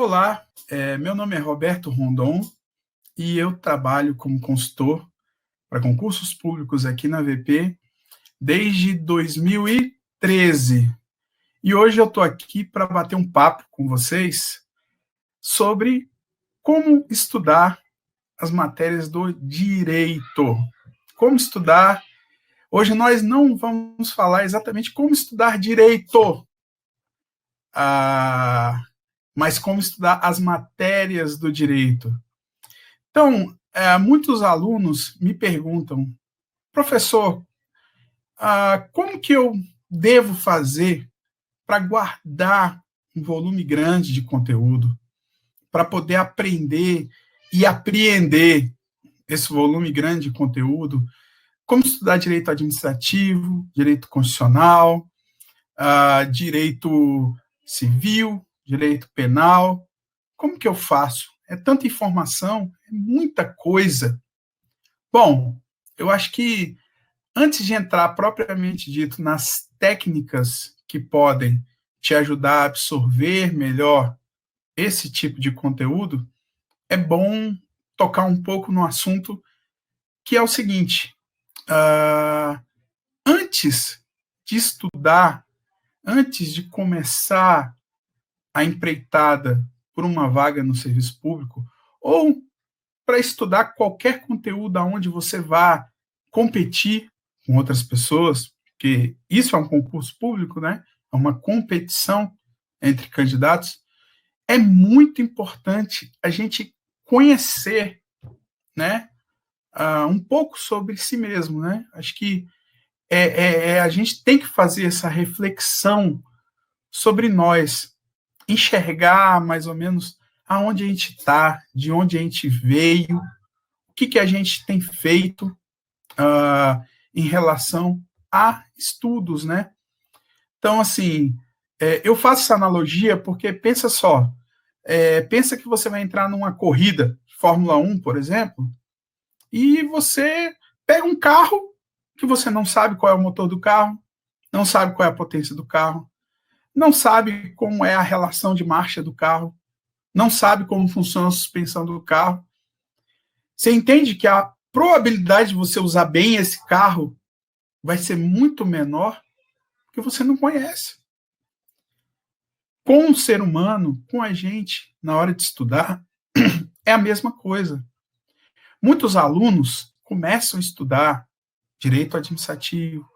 Olá, meu nome é Roberto Rondon e eu trabalho como consultor para concursos públicos aqui na VP desde 2013. E hoje eu estou aqui para bater um papo com vocês sobre como estudar as matérias do direito. Como estudar. Hoje nós não vamos falar exatamente como estudar direito, mas como estudar as matérias do direito. Então, muitos alunos me perguntam, professor, como que eu devo fazer para guardar um volume grande de conteúdo, para poder aprender e apreender esse volume grande de conteúdo? Como estudar direito administrativo, direito constitucional, direito civil, direito penal? Como que eu faço? É tanta informação, é muita coisa. Bom, eu acho que antes de entrar propriamente dito nas técnicas que podem te ajudar a absorver melhor esse tipo de conteúdo, é bom tocar um pouco no assunto que é o seguinte: antes de estudar, antes de começar a empreitada por uma vaga no serviço público, ou para estudar qualquer conteúdo aonde você vá competir com outras pessoas, porque isso é um concurso público, né? É uma competição entre candidatos. É muito importante a gente conhecer, né, um pouco sobre si mesmo, né? Acho que a gente tem que fazer essa reflexão sobre nós, enxergar mais ou menos aonde a gente está, de onde a gente veio, o que a gente tem feito em relação a estudos, né? Então, assim, eu faço essa analogia porque pensa só, pensa que você vai entrar numa corrida de Fórmula 1, por exemplo, e você pega um carro que você não sabe qual é o motor do carro, não sabe qual é a potência do carro, não sabe como é a relação de marcha do carro, não sabe como funciona a suspensão do carro. Você entende que a probabilidade de você usar bem esse carro vai ser muito menor porque você não conhece. Com o ser humano, com a gente, na hora de estudar, é a mesma coisa. Muitos alunos começam a estudar direito administrativo,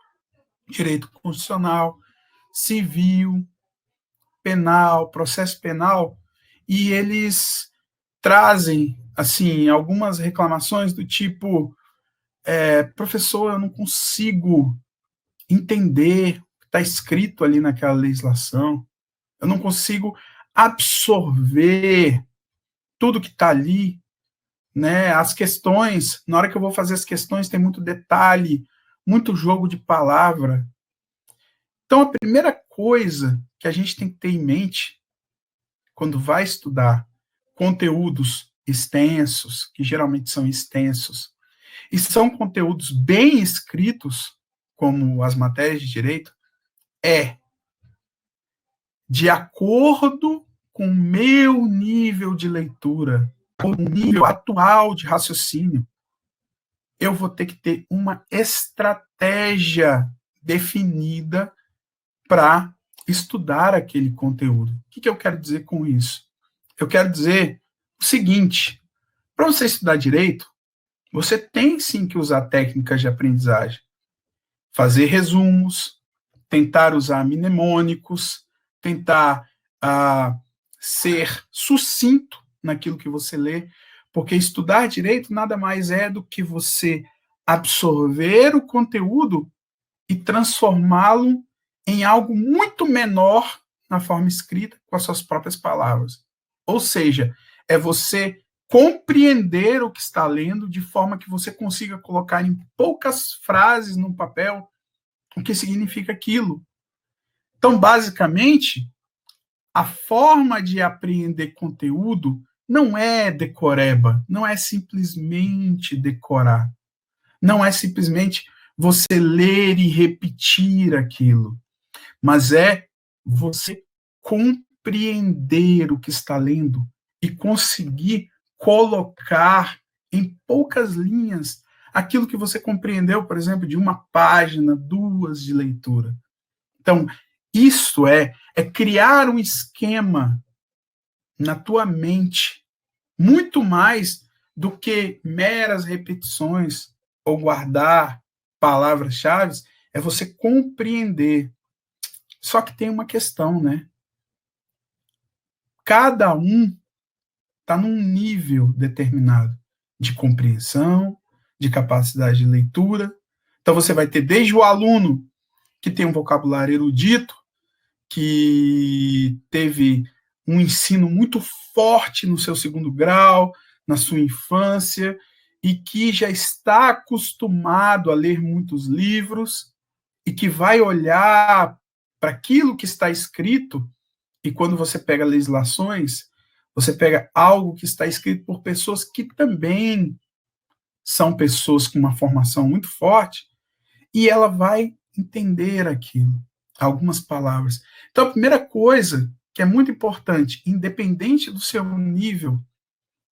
direito constitucional, civil, penal, processo penal, e eles trazem assim algumas reclamações do tipo: professor, eu não consigo entender o que está escrito ali naquela legislação, eu não consigo absorver tudo que está ali, né? As questões, na hora que eu vou fazer as questões, tem muito detalhe, muito jogo de palavra. Então, a primeira coisa que a gente tem que ter em mente quando vai estudar conteúdos extensos, que geralmente são extensos, e são conteúdos bem escritos, como as matérias de direito, de acordo com o meu nível de leitura, com o nível atual de raciocínio, eu vou ter que ter uma estratégia definida para estudar aquele conteúdo. O que eu quero dizer com isso? Eu quero dizer o seguinte: para você estudar direito, você tem sim que usar técnicas de aprendizagem, fazer resumos, tentar usar mnemônicos, tentar ser sucinto naquilo que você lê, porque estudar direito nada mais é do que você absorver o conteúdo e transformá-lo em algo muito menor na forma escrita, com as suas próprias palavras. Ou seja, é você compreender o que está lendo de forma que você consiga colocar em poucas frases no papel o que significa aquilo. Então, basicamente, a forma de aprender conteúdo não é decoreba, não é simplesmente decorar, não é simplesmente você ler e repetir aquilo, mas é você compreender compreender o que está lendo e conseguir colocar em poucas linhas aquilo que você compreendeu, por exemplo, de uma página, 2 de leitura. Então, isso é criar um esquema na tua mente, muito mais do que meras repetições ou guardar palavras-chave, é você compreender. Só que tem uma questão, né? Cada um está num nível determinado de compreensão, de capacidade de leitura. Então você vai ter desde o aluno que tem um vocabulário erudito, que teve um ensino muito forte no seu segundo grau, na sua infância, e que já está acostumado a ler muitos livros, e que vai olhar para aquilo que está escrito, e quando você pega legislações, você pega algo que está escrito por pessoas que também são pessoas com uma formação muito forte, e ela vai entender aquilo, algumas palavras. Então, a primeira coisa que é muito importante, independente do seu nível,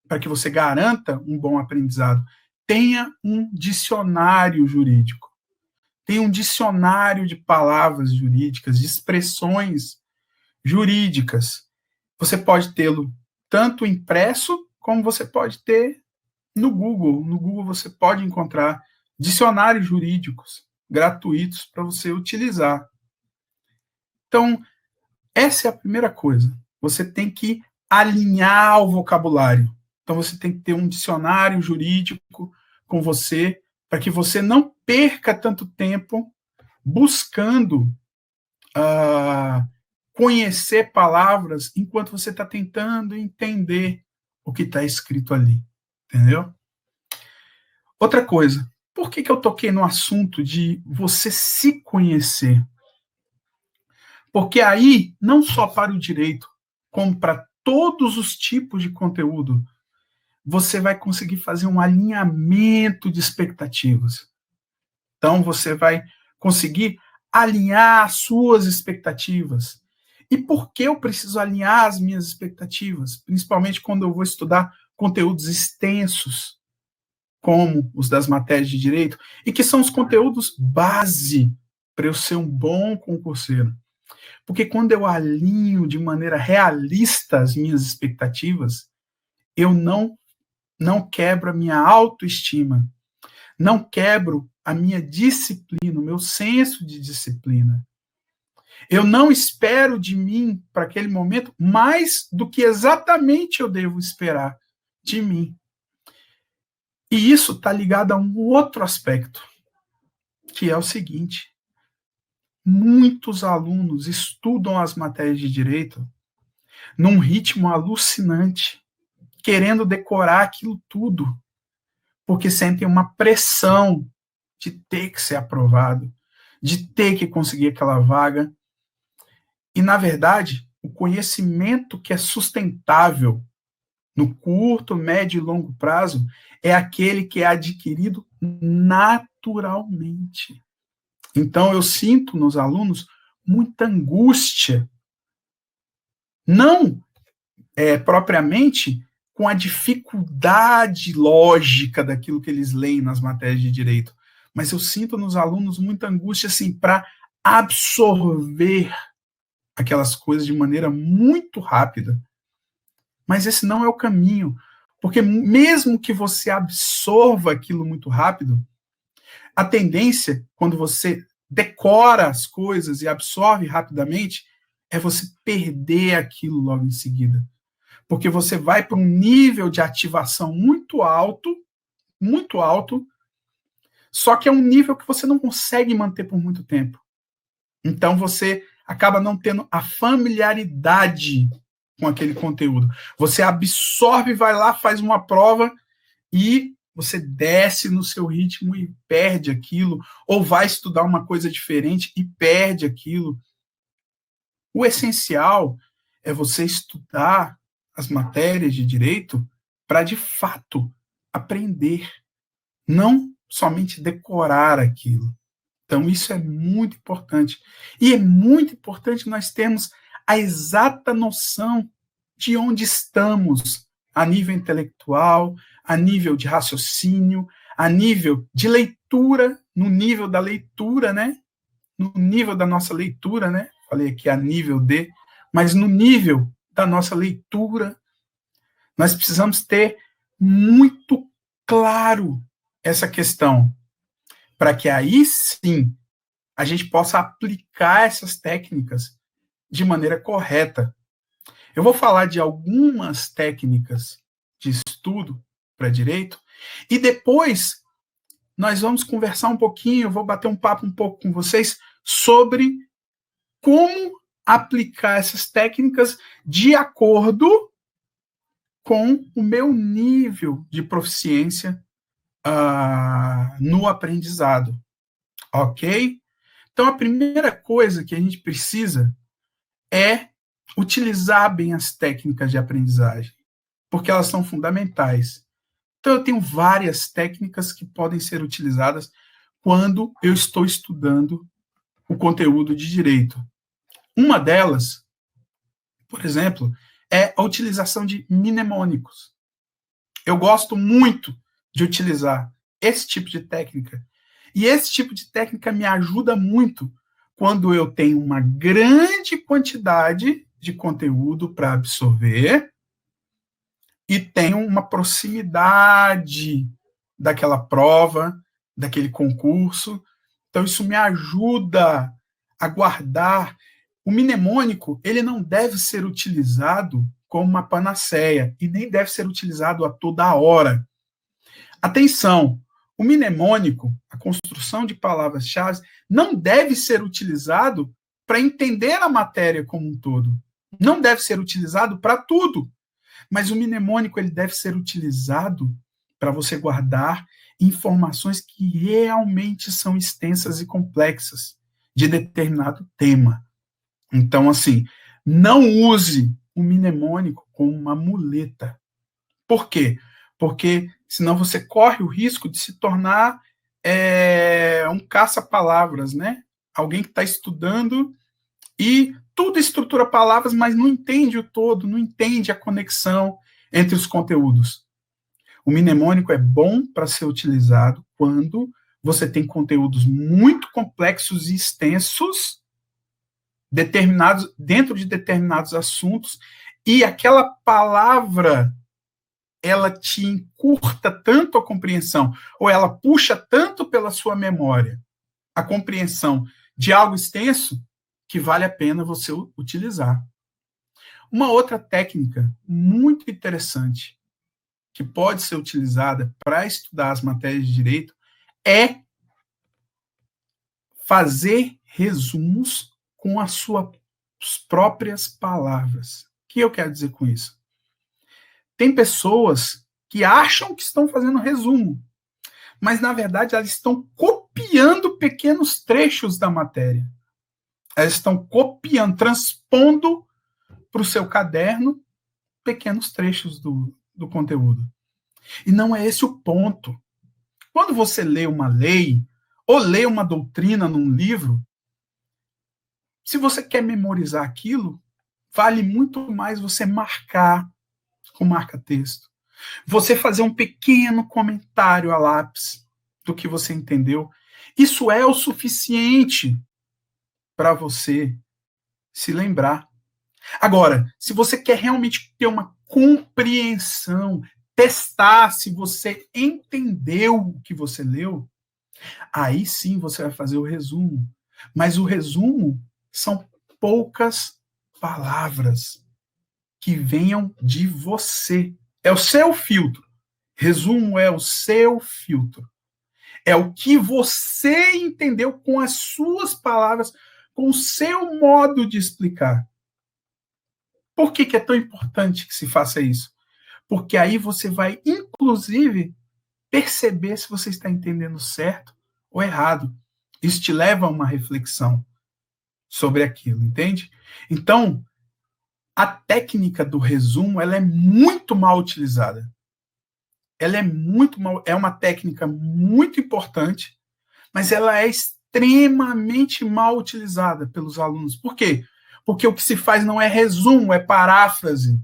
para que você garanta um bom aprendizado, tenha um dicionário jurídico. Tenha um dicionário de palavras jurídicas, de expressões jurídicas. Você pode tê-lo tanto impresso, como você pode ter no Google. No Google você pode encontrar dicionários jurídicos gratuitos para você utilizar. Então, essa é a primeira coisa. Você tem que alinhar o vocabulário. Então, você tem que ter um dicionário jurídico com você, para que você não perca tanto tempo buscando conhecer palavras enquanto você está tentando entender o que está escrito ali. Entendeu? Outra coisa, por que eu toquei no assunto de você se conhecer? Porque aí, não só para o direito, como para todos os tipos de conteúdo, você vai conseguir fazer um alinhamento de expectativas. Então, você vai conseguir alinhar as suas expectativas. E por que eu preciso alinhar as minhas expectativas? Principalmente quando eu vou estudar conteúdos extensos, como os das matérias de direito, e que são os conteúdos base para eu ser um bom concurseiro. Porque quando eu alinho de maneira realista as minhas expectativas, eu não quebro a minha autoestima, não quebro a minha disciplina, o meu senso de disciplina. Eu não espero de mim, para aquele momento, mais do que exatamente eu devo esperar de mim. E isso está ligado a um outro aspecto, que é o seguinte: muitos alunos estudam as matérias de direito num ritmo alucinante, querendo decorar aquilo tudo, porque sentem uma pressão de ter que ser aprovado, de ter que conseguir aquela vaga. E, na verdade, o conhecimento que é sustentável no curto, médio e longo prazo é aquele que é adquirido naturalmente. Então, eu sinto nos alunos muita angústia, não propriamente com a dificuldade lógica daquilo que eles leem nas matérias de direito, mas eu sinto nos alunos muita angústia assim, para absorver aquelas coisas de maneira muito rápida. Mas esse não é o caminho, porque mesmo que você absorva aquilo muito rápido, a tendência, quando você decora as coisas e absorve rapidamente, é você perder aquilo logo em seguida. Porque você vai para um nível de ativação muito alto, só que é um nível que você não consegue manter por muito tempo. Então você acaba não tendo a familiaridade com aquele conteúdo. Você absorve, vai lá, faz uma prova e você desce no seu ritmo e perde aquilo, ou vai estudar uma coisa diferente e perde aquilo. O essencial é você estudar as matérias de direito para, de fato, aprender, não somente decorar aquilo. Então, isso é muito importante. E é muito importante nós termos a exata noção de onde estamos a nível intelectual, a nível de raciocínio, a nível de leitura, no nível da leitura, né? No nível da nossa leitura, né? Falei aqui a nível de, mas no nível da nossa leitura, nós precisamos ter muito claro essa questão, para que aí sim a gente possa aplicar essas técnicas de maneira correta. Eu vou falar de algumas técnicas de estudo para direito e depois nós vamos conversar um pouquinho, eu vou bater um papo um pouco com vocês sobre como aplicar essas técnicas de acordo com o meu nível de proficiência no aprendizado, ok? Então, a primeira coisa que a gente precisa é utilizar bem as técnicas de aprendizagem, porque elas são fundamentais. Então, eu tenho várias técnicas que podem ser utilizadas quando eu estou estudando o conteúdo de direito. Uma delas, por exemplo, é a utilização de mnemônicos. Eu gosto muito de utilizar esse tipo de técnica. E esse tipo de técnica me ajuda muito quando eu tenho uma grande quantidade de conteúdo para absorver e tenho uma proximidade daquela prova, daquele concurso. Então, isso me ajuda a guardar. O mnemônico, ele não deve ser utilizado como uma panaceia e nem deve ser utilizado a toda hora. Atenção, o mnemônico, a construção de palavras-chave, não deve ser utilizado para entender a matéria como um todo. Não deve ser utilizado para tudo. Mas o mnemônico ele deve ser utilizado para você guardar informações que realmente são extensas e complexas de determinado tema. Então, assim, não use o mnemônico como uma muleta. Por quê? Porque senão você corre o risco de se tornar um caça-palavras, né? Alguém que está estudando e tudo estrutura palavras, mas não entende o todo, não entende a conexão entre os conteúdos. O mnemônico é bom para ser utilizado quando você tem conteúdos muito complexos e extensos, determinados dentro de determinados assuntos, e aquela palavra ela te encurta tanto a compreensão, ou ela puxa tanto pela sua memória a compreensão de algo extenso, que vale a pena você utilizar. Uma outra técnica muito interessante que pode ser utilizada para estudar as matérias de direito é fazer resumos com as suas próprias palavras. O que eu quero dizer com isso? Tem pessoas que acham que estão fazendo resumo, mas, na verdade, elas estão copiando pequenos trechos da matéria. Elas estão copiando, transpondo para o seu caderno pequenos trechos do conteúdo. E não é esse o ponto. Quando você lê uma lei ou lê uma doutrina num livro, se você quer memorizar aquilo, vale muito mais você marcar com marca-texto. Você fazer um pequeno comentário a lápis do que você entendeu. Isso é o suficiente para você se lembrar. Agora, se você quer realmente ter uma compreensão, testar se você entendeu o que você leu, aí sim você vai fazer o resumo. Mas o resumo são poucas palavras que venham de você. É o seu filtro. Resumo é o seu filtro. É o que você entendeu com as suas palavras, com o seu modo de explicar. Por que é tão importante que se faça isso? Porque aí você vai, inclusive, perceber se você está entendendo certo ou errado. Isso te leva a uma reflexão sobre aquilo, entende? Então, a técnica do resumo, ela é muito mal utilizada. Ela é uma técnica muito importante, mas ela é extremamente mal utilizada pelos alunos. Por quê? porque o que se faz não é resumo, é paráfrase,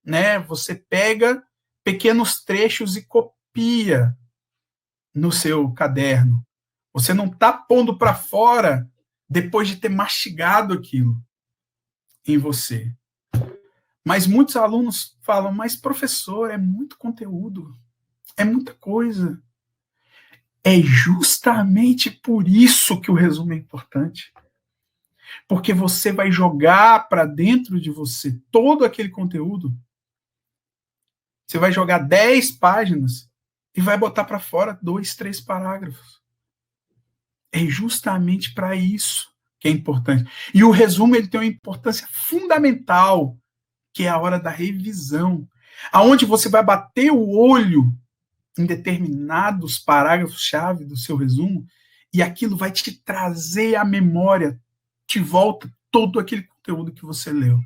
né? Você pega pequenos trechos e copia no seu caderno. Você não está pondo para fora depois de ter mastigado aquilo em você. Mas muitos alunos falam, mas professor, é muito conteúdo, é muita coisa. É justamente por isso que o resumo é importante. Porque você vai jogar para dentro de você todo aquele conteúdo. Você vai jogar 10 páginas e vai botar para fora 2, 3 parágrafos. É justamente para isso que é importante. E o resumo ele tem uma importância fundamental, que é a hora da revisão, aonde você vai bater o olho em determinados parágrafos-chave do seu resumo e aquilo vai te trazer à memória, de volta, todo aquele conteúdo que você leu.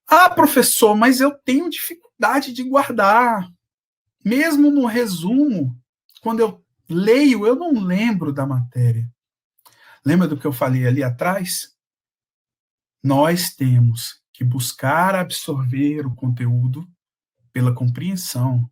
Ah, professor, mas eu tenho dificuldade de guardar. Mesmo no resumo, quando eu leio, eu não lembro da matéria. Lembra do que eu falei ali atrás? Nós temos que buscar absorver o conteúdo pela compreensão.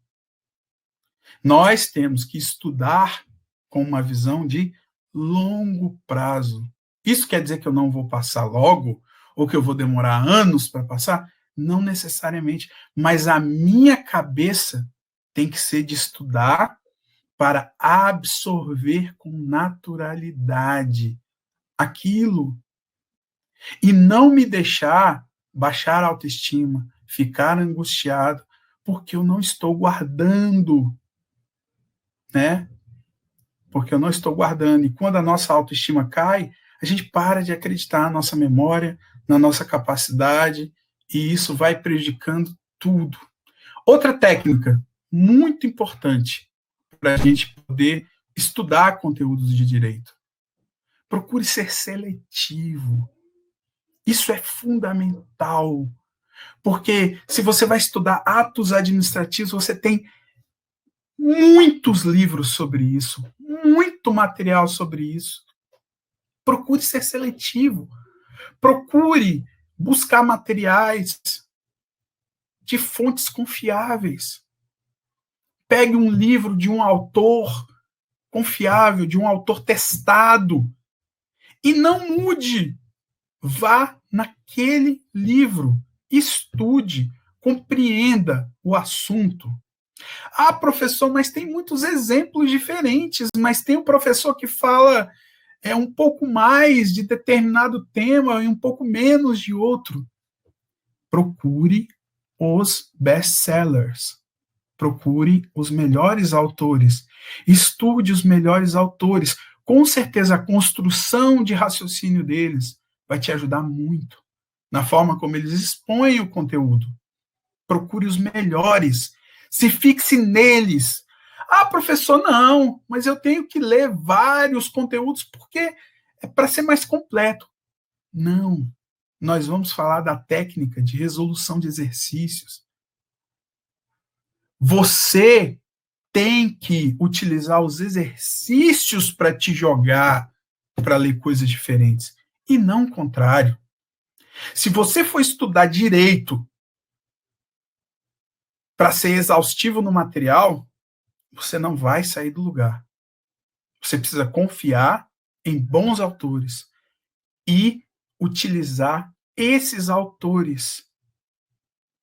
Nós temos que estudar com uma visão de longo prazo. Isso quer dizer que eu não vou passar logo, ou que eu vou demorar anos para passar? Não necessariamente. Mas a minha cabeça tem que ser de estudar para absorver com naturalidade aquilo e não me deixar baixar a autoestima, ficar angustiado, porque eu não estou guardando, né? Porque eu não estou guardando. E quando a nossa autoestima cai, a gente para de acreditar na nossa memória, na nossa capacidade, e isso vai prejudicando tudo. Outra técnica muito importante para a gente poder estudar conteúdos de direito. Procure ser seletivo. Isso é fundamental. Porque se você vai estudar atos administrativos, você tem muitos livros sobre isso, muito material sobre isso. Procure ser seletivo. Procure buscar materiais de fontes confiáveis. Pegue um livro de um autor confiável, de um autor testado, e não mude. Vá naquele livro, estude, compreenda o assunto. Ah, professor, mas tem muitos exemplos diferentes, mas tem um professor que fala um pouco mais de determinado tema e um pouco menos de outro. Procure os best-sellers. Procure os melhores autores. Estude os melhores autores. Com certeza, a construção de raciocínio deles vai te ajudar muito na forma como eles expõem o conteúdo. Procure os melhores. Se fixe neles. Ah, professor, não, mas eu tenho que ler vários conteúdos porque é para ser mais completo. Não. Nós vamos falar da técnica de resolução de exercícios. Você tem que utilizar os exercícios para te jogar para ler coisas diferentes, e não o contrário. Se você for estudar direito para ser exaustivo no material, você não vai sair do lugar. Você precisa confiar em bons autores e utilizar esses autores.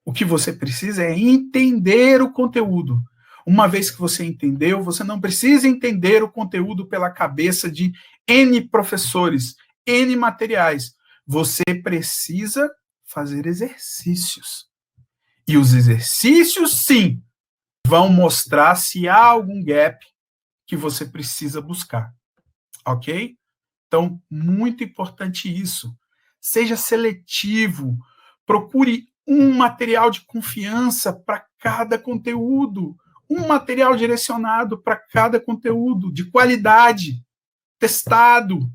O que você precisa é entender o conteúdo. Uma vez que você entendeu, você não precisa entender o conteúdo pela cabeça de N professores, N materiais. Você precisa fazer exercícios. E os exercícios, sim, vão mostrar se há algum gap que você precisa buscar. Ok? Então, muito importante isso. Seja seletivo. Procure um material de confiança para cada conteúdo. Um material direcionado para cada conteúdo, de qualidade, testado.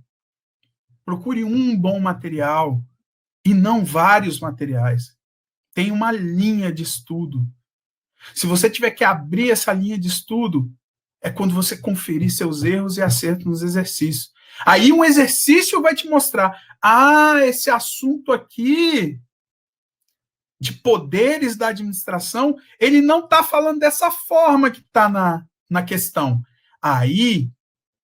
Procure um bom material e não vários materiais. Tem uma linha de estudo. Se você tiver que abrir essa linha de estudo, é quando você conferir seus erros e acertos nos exercícios. Aí um exercício vai te mostrar, esse assunto aqui de poderes da administração, ele não está falando dessa forma que está na questão. Aí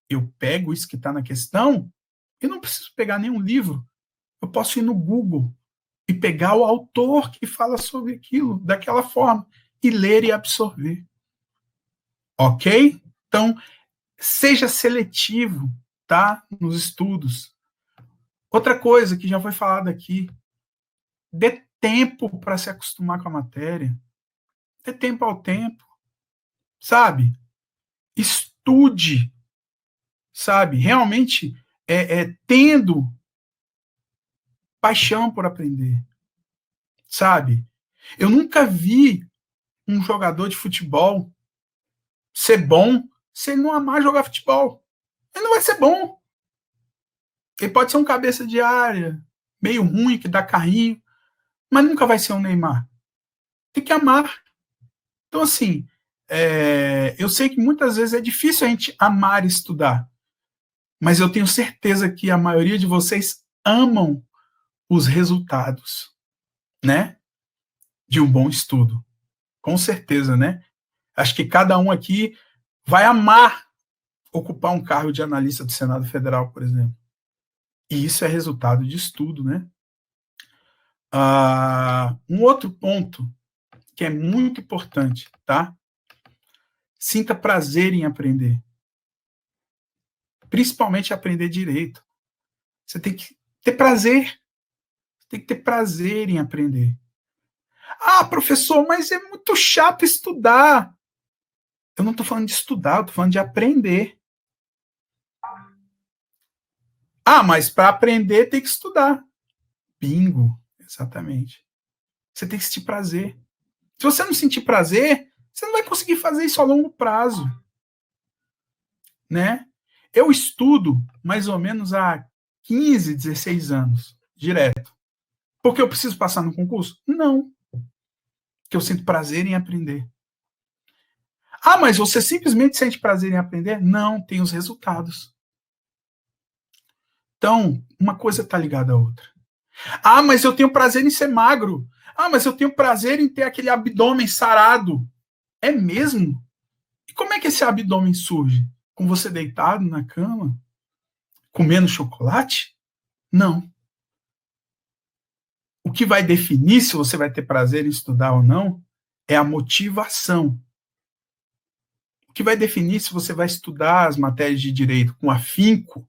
eu pego isso que está na questão, eu não preciso pegar nenhum livro, eu posso ir no Google e pegar o autor que fala sobre aquilo, daquela forma, e ler e absorver. Ok? Então, seja seletivo, tá? Nos estudos. Outra coisa que já foi falada aqui, dê tempo para se acostumar com a matéria. Dê tempo ao tempo, sabe? Estude, sabe? Realmente tendo paixão por aprender, sabe? Eu nunca vi um jogador de futebol ser bom se ele não amar jogar futebol. Ele não vai ser bom. Ele pode ser um cabeça de área, meio ruim, que dá carrinho, mas nunca vai ser um Neymar. Tem que amar. Então, assim, eu sei que muitas vezes é difícil a gente amar estudar, mas eu tenho certeza que a maioria de vocês amam os resultados, né? De um bom estudo. Com certeza, né? Acho que cada um aqui vai amar ocupar um cargo de analista do Senado Federal, por exemplo. E isso é resultado de estudo, né? Um outro ponto que é muito importante, tá? Sinta prazer em aprender. Principalmente aprender direito. Você tem que ter prazer. Tem que ter prazer em aprender. Professor, mas é muito chato estudar. Eu não estou falando de estudar, eu estou falando de aprender. Mas para aprender tem que estudar. Bingo, exatamente. Você tem que sentir prazer. Se você não sentir prazer, você não vai conseguir fazer isso a longo prazo. Né? Eu estudo mais ou menos há 15, 16 anos, direto. Porque eu preciso passar no concurso? Não. Porque eu sinto prazer em aprender. Mas você simplesmente sente prazer em aprender? Não, tem os resultados. Então, uma coisa está ligada à outra. Mas eu tenho prazer em ser magro. Mas eu tenho prazer em ter aquele abdômen sarado. É mesmo? E como é que esse abdômen surge? Com você deitado na cama? Comendo chocolate? Não. O que vai definir se você vai ter prazer em estudar ou não é a motivação. O que vai definir se você vai estudar as matérias de direito com afinco,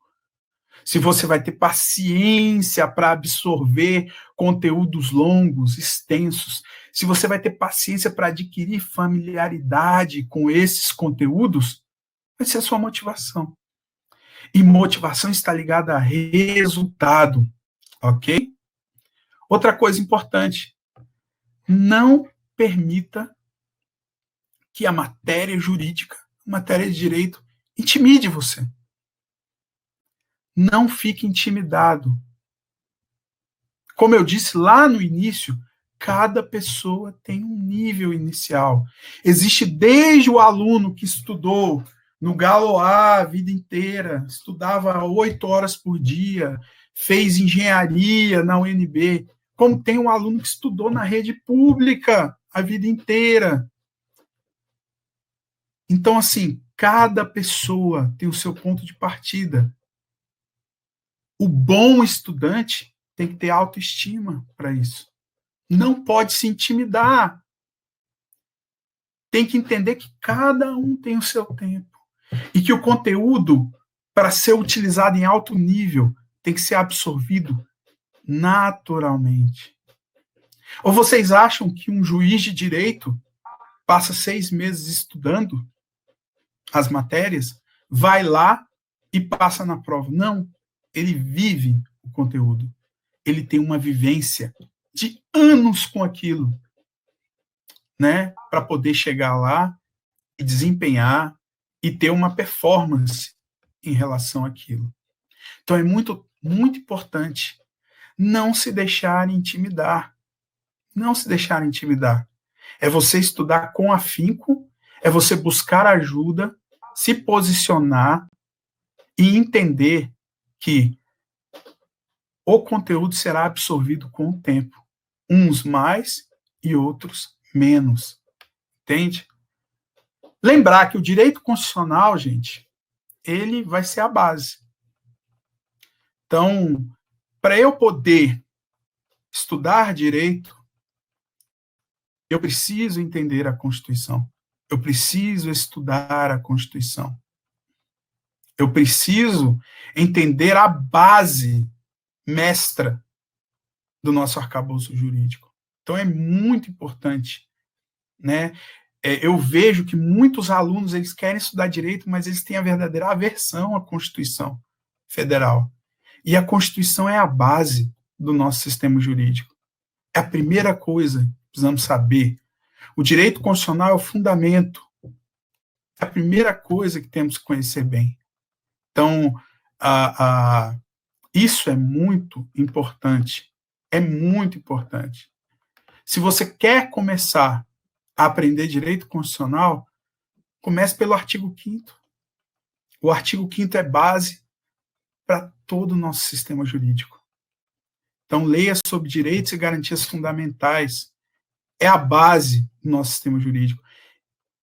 se você vai ter paciência para absorver conteúdos longos, extensos, se você vai ter paciência para adquirir familiaridade com esses conteúdos, vai ser a sua motivação. E motivação está ligada a resultado, ok? Outra coisa importante, não permita que a matéria jurídica, a matéria de direito, intimide você. Não fique intimidado. Como eu disse lá no início, cada pessoa tem um nível inicial. Existe desde o aluno que estudou no Galois a vida inteira, estudava 8 horas por dia, fez engenharia na UNB, como tem um aluno que estudou na rede pública a vida inteira. Então, assim, cada pessoa tem o seu ponto de partida. O bom estudante tem que ter autoestima para isso. Não pode se intimidar. Tem que entender que cada um tem o seu tempo. E que o conteúdo, para ser utilizado em alto nível, tem que ser absorvido naturalmente. Ou vocês acham que um juiz de direito passa 6 meses estudando as matérias, vai lá e passa na prova? Não. Ele vive o conteúdo. Ele tem uma vivência de anos com aquilo, né, para poder chegar lá e desempenhar e ter uma performance em relação àquilo. Então é muito, muito importante não se deixar intimidar. Não se deixar intimidar. É você estudar com afinco, é você buscar ajuda, se posicionar e entender que o conteúdo será absorvido com o tempo, uns mais e outros menos, entende? Lembrar que o direito constitucional, gente, ele vai ser a base. Então, para eu poder estudar direito, eu preciso entender a Constituição. Eu preciso estudar a Constituição. Eu preciso entender a base mestra do nosso arcabouço jurídico. Então, é muito importante, né? Eu vejo que muitos alunos eles querem estudar direito, mas eles têm a verdadeira aversão à Constituição Federal. E a Constituição é a base do nosso sistema jurídico. É a primeira coisa que precisamos saber. O direito constitucional é o fundamento. É a primeira coisa que temos que conhecer bem. Então, isso é muito importante. É muito importante. Se você quer começar a aprender direito constitucional, comece pelo artigo 5º. O artigo 5º é base para todo o nosso sistema jurídico. Então, leia sobre direitos e garantias fundamentais. É a base do nosso sistema jurídico.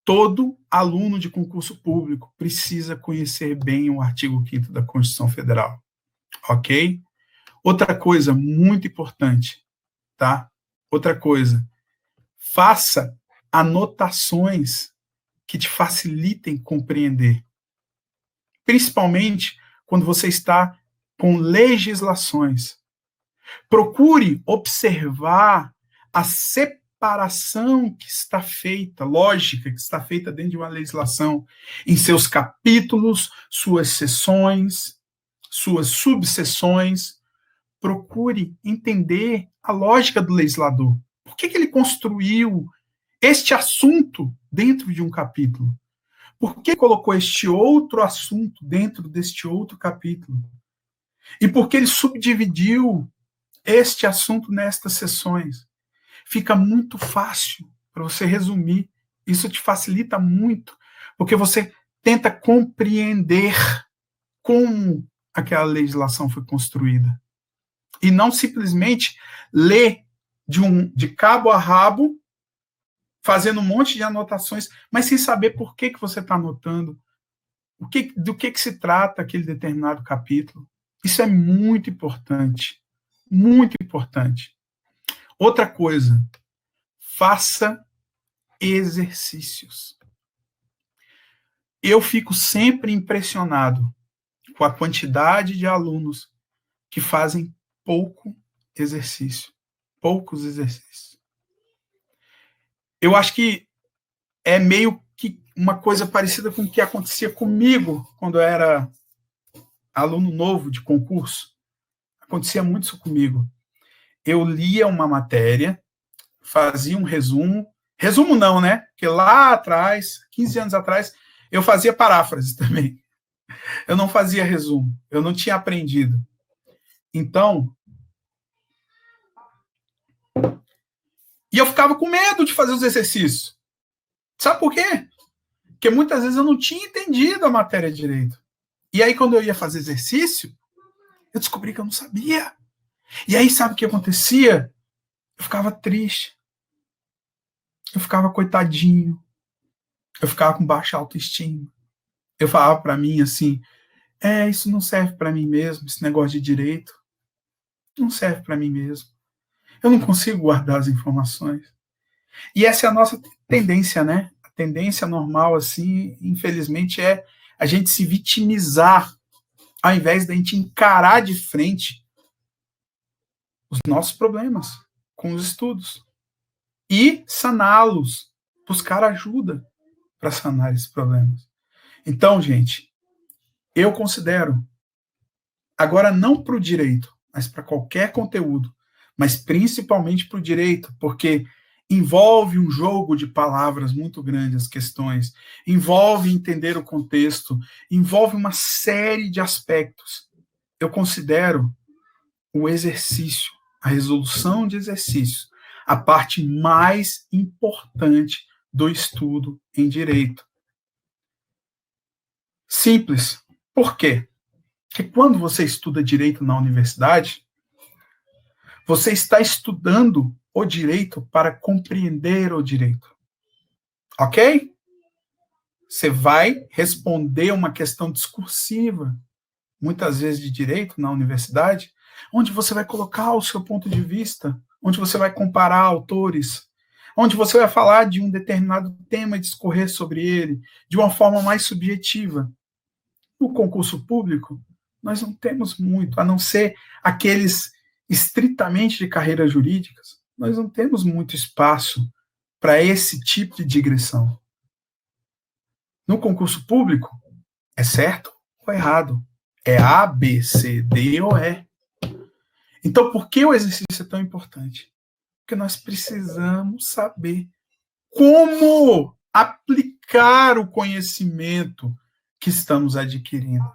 Todo aluno de concurso público precisa conhecer bem o artigo 5º da Constituição Federal. Ok? Outra coisa muito importante, tá? Outra coisa, faça anotações que te facilitem compreender. Principalmente quando você está com legislações. Procure observar a separação que está feita, lógica que está feita dentro de uma legislação, em seus capítulos, suas seções, suas subseções. Procure entender a lógica do legislador. Por que ele construiu este assunto dentro de um capítulo? Por que colocou este outro assunto dentro deste outro capítulo? E por que ele subdividiu este assunto nestas seções? Fica muito fácil para você resumir. Isso te facilita muito, porque você tenta compreender como aquela legislação foi construída. E não simplesmente ler de cabo a rabo, fazendo um monte de anotações, mas sem saber por que você está anotando, do que se trata aquele determinado capítulo. Isso é muito importante. Muito importante. Outra coisa, faça exercícios. Eu fico sempre impressionado com a quantidade de alunos que fazem poucos exercícios. Eu acho que é meio que uma coisa parecida com o que acontecia comigo quando eu era aluno novo de concurso. Acontecia muito isso comigo. Eu lia uma matéria, fazia um resumo não, né? Porque lá atrás, 15 anos atrás, eu fazia paráfrase também. Eu não fazia resumo, eu não tinha aprendido. Então, e eu ficava com medo de fazer os exercícios. Sabe por quê? Porque muitas vezes eu não tinha entendido a matéria direito. E aí, quando eu ia fazer exercício, eu descobri que eu não sabia. E aí, sabe o que acontecia? Eu ficava triste. Eu ficava coitadinho. Eu ficava com baixa autoestima. Eu falava para mim assim, isso não serve para mim mesmo, esse negócio de direito. Não serve para mim mesmo. Eu não consigo guardar as informações. E essa é a nossa tendência, né? A tendência normal, assim, infelizmente, é a gente se vitimizar, ao invés da gente encarar de frente os nossos problemas com os estudos e saná-los, buscar ajuda para sanar esses problemas. Então, gente, eu considero, agora não para o direito, mas para qualquer conteúdo, mas principalmente para o direito, porque envolve um jogo de palavras muito grande as questões, envolve entender o contexto, envolve uma série de aspectos. Eu considero o exercício, a resolução de exercício, a parte mais importante do estudo em direito. Simples. Por quê? que quando você estuda direito na universidade, você está estudando o direito para compreender o direito. Ok? Você vai responder uma questão discursiva, muitas vezes de direito na universidade, onde você vai colocar o seu ponto de vista, onde você vai comparar autores, onde você vai falar de um determinado tema e discorrer sobre ele de uma forma mais subjetiva. No concurso público, nós não temos muito, a não ser aqueles estritamente de carreiras jurídicas, nós não temos muito espaço para esse tipo de digressão. No concurso público, é certo ou errado? É A, B, C, D ou E. Então, por que o exercício é tão importante? Porque nós precisamos saber como aplicar o conhecimento que estamos adquirindo.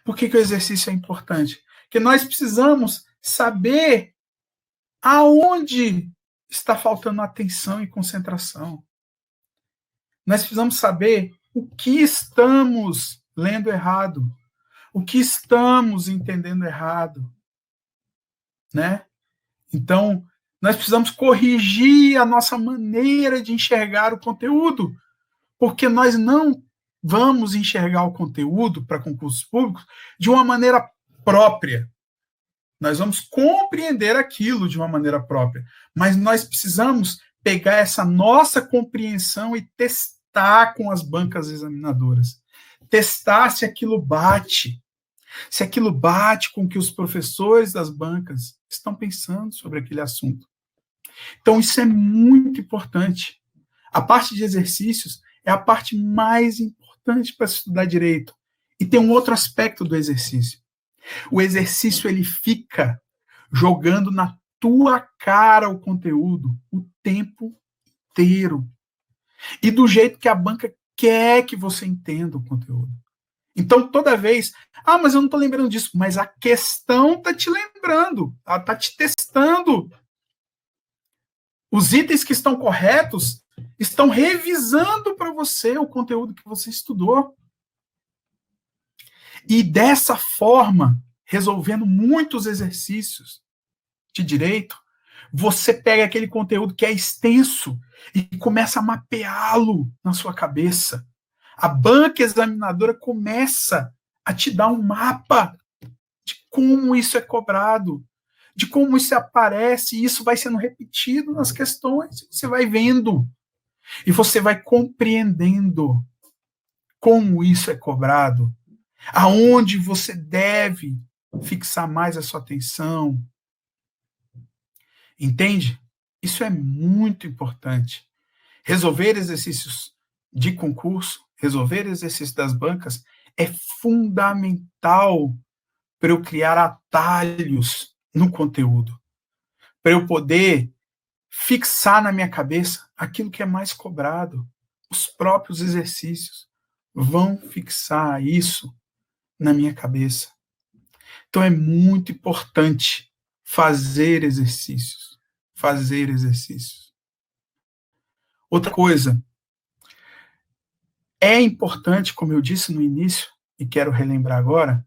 Por que o exercício é importante? Porque nós precisamos saber aonde está faltando atenção e concentração. Nós precisamos saber o que estamos lendo errado, o que estamos entendendo errado, né? Então, nós precisamos corrigir a nossa maneira de enxergar o conteúdo, porque nós não vamos enxergar o conteúdo para concursos públicos de uma maneira própria. Nós vamos compreender aquilo de uma maneira própria, mas nós precisamos pegar essa nossa compreensão e testar com as bancas examinadoras. Testar se aquilo bate. Se aquilo bate com o que os professores das bancas estão pensando sobre aquele assunto. Então, isso é muito importante. A parte de exercícios é a parte mais importante para estudar direito. E tem um outro aspecto do exercício. O exercício, ele fica jogando na tua cara o conteúdo o tempo inteiro. E do jeito que a banca quer que você entenda o conteúdo. Então, toda vez, mas eu não estou lembrando disso, mas a questão está te lembrando, ela está te testando. Os itens que estão corretos estão revisando para você o conteúdo que você estudou. E dessa forma, resolvendo muitos exercícios de direito, você pega aquele conteúdo que é extenso e começa a mapeá-lo na sua cabeça. A banca examinadora começa a te dar um mapa de como isso é cobrado, de como isso aparece, e isso vai sendo repetido nas questões. Você vai vendo e você vai compreendendo como isso é cobrado, aonde você deve fixar mais a sua atenção. Entende? Isso é muito importante. Resolver exercícios de concurso, resolver exercícios das bancas é fundamental para eu criar atalhos no conteúdo, para eu poder fixar na minha cabeça aquilo que é mais cobrado. Os próprios exercícios vão fixar isso na minha cabeça. Então é muito importante fazer exercícios. Fazer exercícios. Outra coisa, é importante, como eu disse no início, e quero relembrar agora,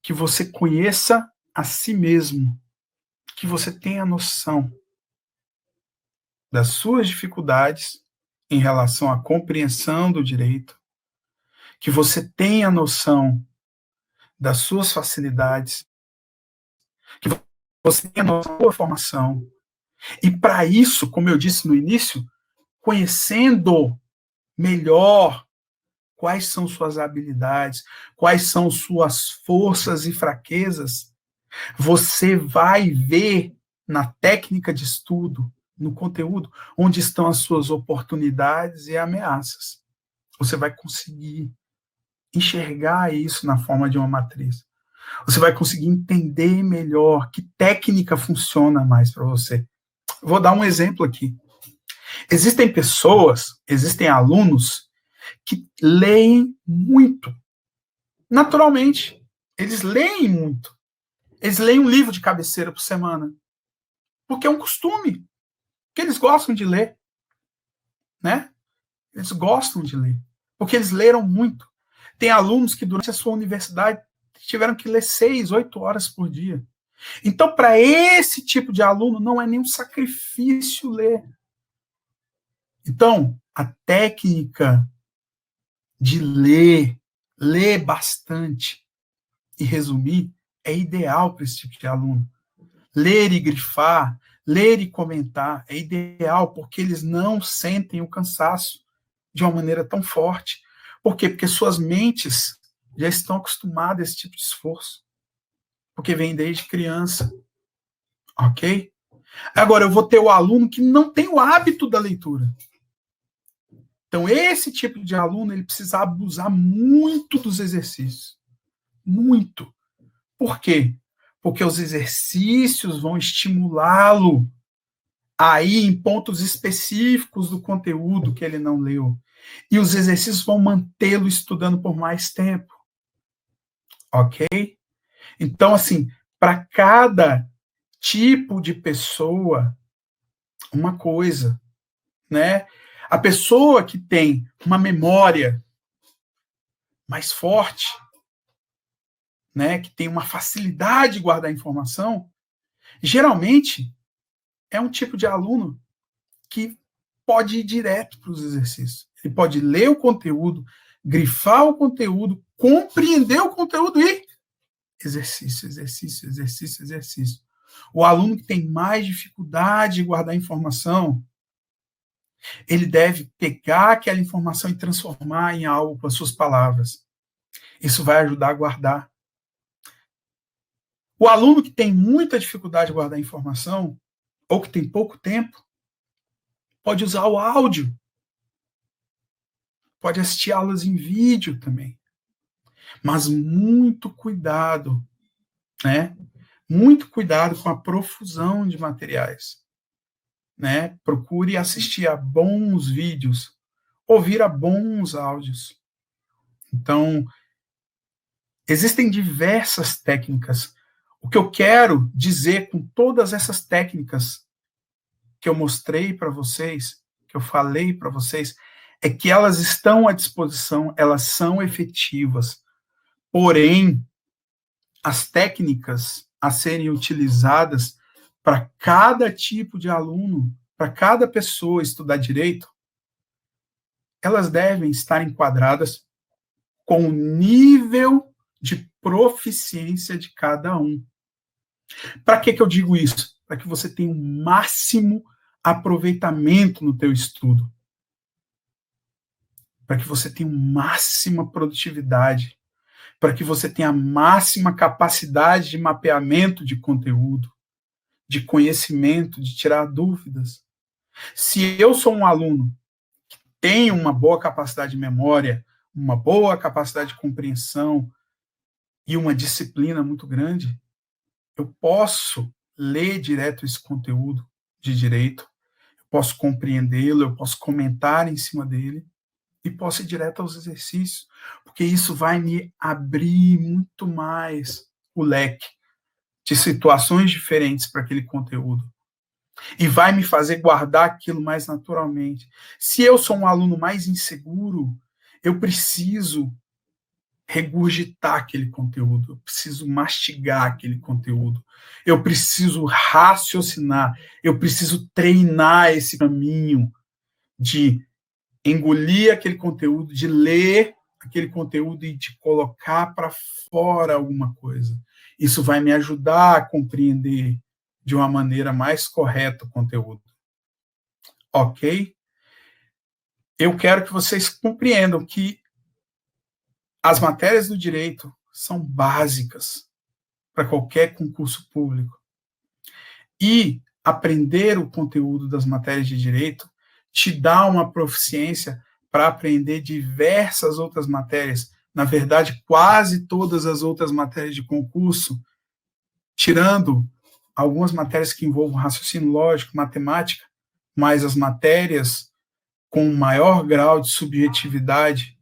que você conheça a si mesmo, que você tenha noção das suas dificuldades em relação à compreensão do direito, que você tenha noção das suas facilidades, que você tenha noção da sua formação. E para isso, como eu disse no início, conhecendo melhor quais são suas habilidades, quais são suas forças e fraquezas, você vai ver na técnica de estudo, no conteúdo, onde estão as suas oportunidades e ameaças. Você vai conseguir enxergar isso na forma de uma matriz. Você vai conseguir entender melhor que técnica funciona mais para você. Vou dar um exemplo aqui. Existem pessoas, existem alunos que leem muito. Naturalmente, eles leem muito. Eles leem um livro de cabeceira por semana. Porque é um costume. Porque eles gostam de ler. Né? Eles gostam de ler. Porque eles leram muito. Tem alunos que durante a sua universidade tiveram que ler 6, 8 horas por dia. Então, para esse tipo de aluno, não é nenhum sacrifício ler. Então, a técnica de ler bastante e resumir, é ideal para esse tipo de aluno. Ler e grifar, ler e comentar é ideal porque eles não sentem o cansaço de uma maneira tão forte. Por quê? Porque suas mentes já estão acostumadas a esse tipo de esforço. Porque vem desde criança. Ok? Agora, eu vou ter o aluno que não tem o hábito da leitura. Então, esse tipo de aluno, ele precisa abusar muito dos exercícios. Muito. Por quê? Porque os exercícios vão estimulá-lo a ir em pontos específicos do conteúdo que ele não leu. E os exercícios vão mantê-lo estudando por mais tempo. Ok? Então, assim, para cada tipo de pessoa, uma coisa, né? A pessoa que tem uma memória mais forte, né, que tem uma facilidade de guardar informação, geralmente é um tipo de aluno que pode ir direto para os exercícios. Ele pode ler o conteúdo, grifar o conteúdo, compreender o conteúdo e exercício, exercício, exercício, exercício. O aluno que tem mais dificuldade de guardar informação, ele deve pegar aquela informação e transformar em algo com as suas palavras. Isso vai ajudar a guardar. O aluno que tem muita dificuldade de guardar informação, ou que tem pouco tempo, pode usar o áudio. Pode assistir aulas em vídeo também. Mas muito cuidado, né? Muito cuidado com a profusão de materiais, né? Procure assistir a bons vídeos, ouvir a bons áudios. Então, existem diversas técnicas. O que eu quero dizer com todas essas técnicas que eu mostrei para vocês, que eu falei para vocês, é que elas estão à disposição, elas são efetivas. Porém, as técnicas a serem utilizadas para cada tipo de aluno, para cada pessoa estudar direito, elas devem estar enquadradas com o nível de proficiência de cada um. Para que eu digo isso? Para que você tenha um máximo aproveitamento no teu estudo. Para que você tenha máxima produtividade. Para que você tenha a máxima capacidade de mapeamento de conteúdo, de conhecimento, de tirar dúvidas. Se eu sou um aluno que tem uma boa capacidade de memória, uma boa capacidade de compreensão e uma disciplina muito grande, eu posso ler direto esse conteúdo de direito, eu posso compreendê-lo, eu posso comentar em cima dele e posso ir direto aos exercícios, porque isso vai me abrir muito mais o leque de situações diferentes para aquele conteúdo. E vai me fazer guardar aquilo mais naturalmente. Se eu sou um aluno mais inseguro, eu preciso regurgitar aquele conteúdo, eu preciso mastigar aquele conteúdo, eu preciso raciocinar, eu preciso treinar esse caminho de engolir aquele conteúdo, de ler aquele conteúdo e de colocar para fora alguma coisa. Isso vai me ajudar a compreender de uma maneira mais correta o conteúdo. Ok? Eu quero que vocês compreendam que as matérias do direito são básicas para qualquer concurso público. E aprender o conteúdo das matérias de direito te dá uma proficiência para aprender diversas outras matérias. Na verdade, quase todas as outras matérias de concurso, tirando algumas matérias que envolvam raciocínio lógico, matemática, mas as matérias com maior grau de subjetividade,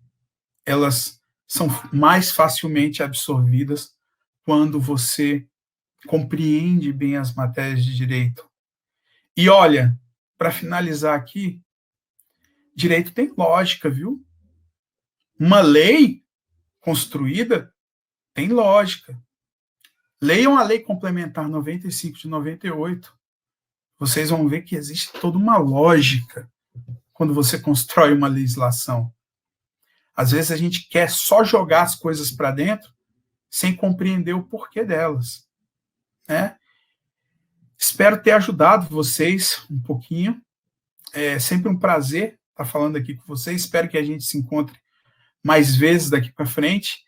elas são mais facilmente absorvidas quando você compreende bem as matérias de direito. E olha, para finalizar aqui, direito tem lógica, viu? Uma lei construída Tem lógica. Leiam a Lei Complementar 95 de 98. Vocês vão ver que existe toda uma lógica quando você constrói uma legislação. Às vezes a gente quer só jogar as coisas para dentro sem compreender o porquê delas, né? Espero ter ajudado vocês um pouquinho. É sempre um prazer estar falando aqui com vocês. Espero que a gente se encontre mais vezes daqui para frente.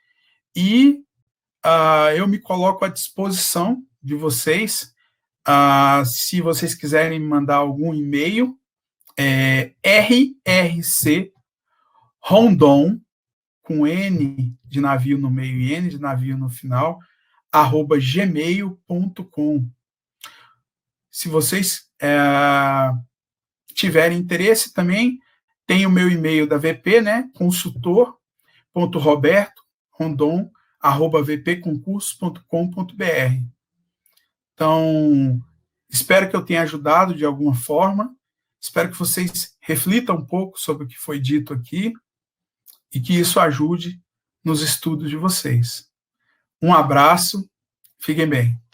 E eu me coloco à disposição de vocês. Se vocês quiserem me mandar algum e-mail, rrcrondon, com N de navio no meio e N de navio no final, @gmail.com. Se vocês tiverem interesse também, tem o meu e-mail da VP, né? consultor.roberto.vpconcursos.com.br. Então, espero que eu tenha ajudado de alguma forma. Espero que vocês reflitam um pouco sobre o que foi dito aqui e que isso ajude nos estudos de vocês. Um abraço, fiquem bem.